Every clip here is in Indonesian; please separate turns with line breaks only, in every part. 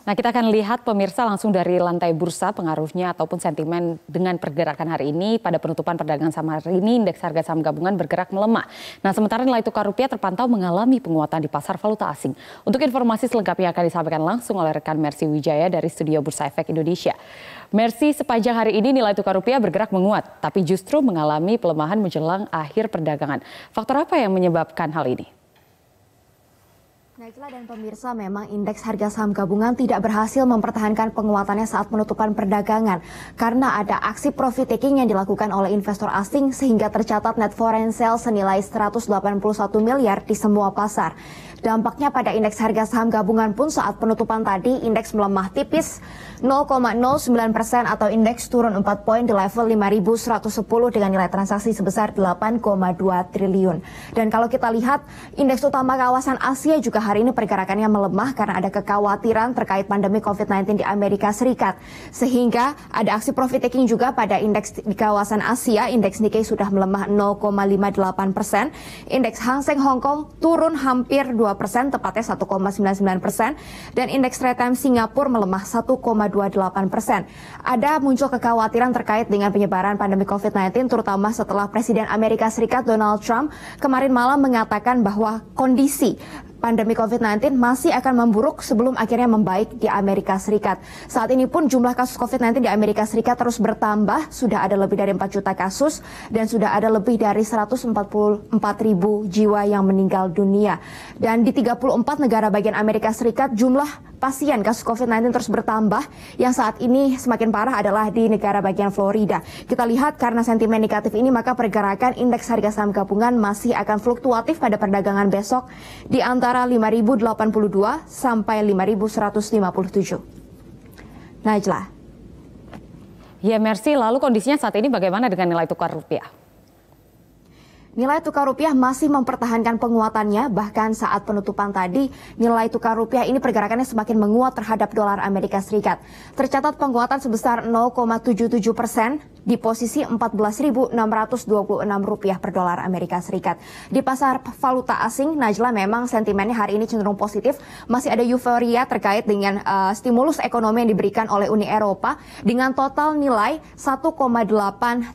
Nah, kita akan lihat pemirsa langsung dari lantai bursa pengaruhnya ataupun sentimen dengan pergerakan hari ini. Pada penutupan perdagangan saham hari ini, indeks harga saham gabungan bergerak melemah. Nah, sementara nilai tukar rupiah terpantau mengalami penguatan di pasar valuta asing. Untuk informasi selengkapnya akan disampaikan langsung oleh rekan Mercy Wijaya dari Studio Bursa Efek Indonesia. Mercy, sepanjang hari ini nilai tukar rupiah bergerak menguat, tapi justru mengalami pelemahan menjelang akhir perdagangan. Faktor apa yang menyebabkan hal ini?
Naiklah dan pemirsa, memang indeks harga saham gabungan tidak berhasil mempertahankan penguatannya saat penutupan perdagangan karena ada aksi profit taking yang dilakukan oleh investor asing sehingga tercatat net foreign sales senilai 181 miliar di semua pasar. Dampaknya pada indeks harga saham gabungan pun saat penutupan tadi indeks melemah tipis 0,09% atau indeks turun 4 poin di level 5.110 dengan nilai transaksi sebesar 8,2 triliun. Dan kalau kita lihat indeks utama kawasan Asia juga hari ini pergerakannya melemah karena ada kekhawatiran terkait pandemi COVID-19 di Amerika Serikat. Sehingga ada aksi profit taking juga pada indeks di kawasan Asia. Indeks Nikkei sudah melemah 0,58%. Indeks Hang Seng Hong Kong turun hampir 2%, tepatnya 1,99%. Dan indeks Straits Times Singapura melemah 1,28%. Ada muncul kekhawatiran terkait dengan penyebaran pandemi COVID-19, terutama setelah Presiden Amerika Serikat Donald Trump kemarin malam mengatakan bahwa kondisi pandemi COVID-19 masih akan memburuk sebelum akhirnya membaik di Amerika Serikat. Saat ini pun jumlah kasus COVID-19 di Amerika Serikat terus bertambah, sudah ada lebih dari 4 juta kasus dan sudah ada lebih dari 144 ribu jiwa yang meninggal dunia. Dan di 34 negara bagian Amerika Serikat jumlah pasien kasus COVID-19 terus bertambah. Yang saat ini semakin parah adalah di negara bagian Florida. Kita lihat karena sentimen negatif ini maka pergerakan indeks harga saham gabungan masih akan fluktuatif pada perdagangan besok di antara 5.082 sampai 5.157. Najla.
Ya Mercy, lalu kondisinya saat ini bagaimana dengan nilai tukar rupiah?
Nilai tukar rupiah masih mempertahankan penguatannya, bahkan saat penutupan tadi nilai tukar rupiah ini pergerakannya semakin menguat terhadap dolar Amerika Serikat. Tercatat penguatan sebesar 0,77% di posisi 14.626 rupiah per dolar Amerika Serikat. Di pasar valuta asing, Najla, memang sentimennya hari ini cenderung positif. Masih ada euforia terkait dengan stimulus ekonomi yang diberikan oleh Uni Eropa dengan total nilai 1,8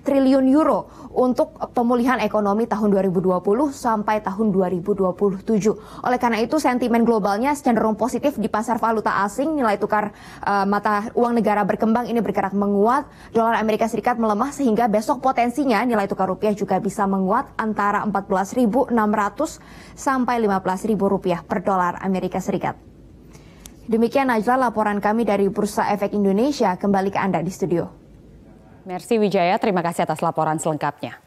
triliun euro untuk pemulihan ekonomi tahun 2020 sampai tahun 2027. Oleh karena itu sentimen globalnya cenderung positif di pasar valuta asing. Nilai tukar mata uang negara berkembang ini bergerak menguat. Dolar Amerika Serikat melemah sehingga besok potensinya nilai tukar rupiah juga bisa menguat antara 14.600 sampai 15.000 rupiah per dolar Amerika Serikat. Demikian Najla laporan kami dari Bursa Efek Indonesia. Kembali ke Anda di studio.
Mercy Wijaya, terima kasih atas laporan selengkapnya.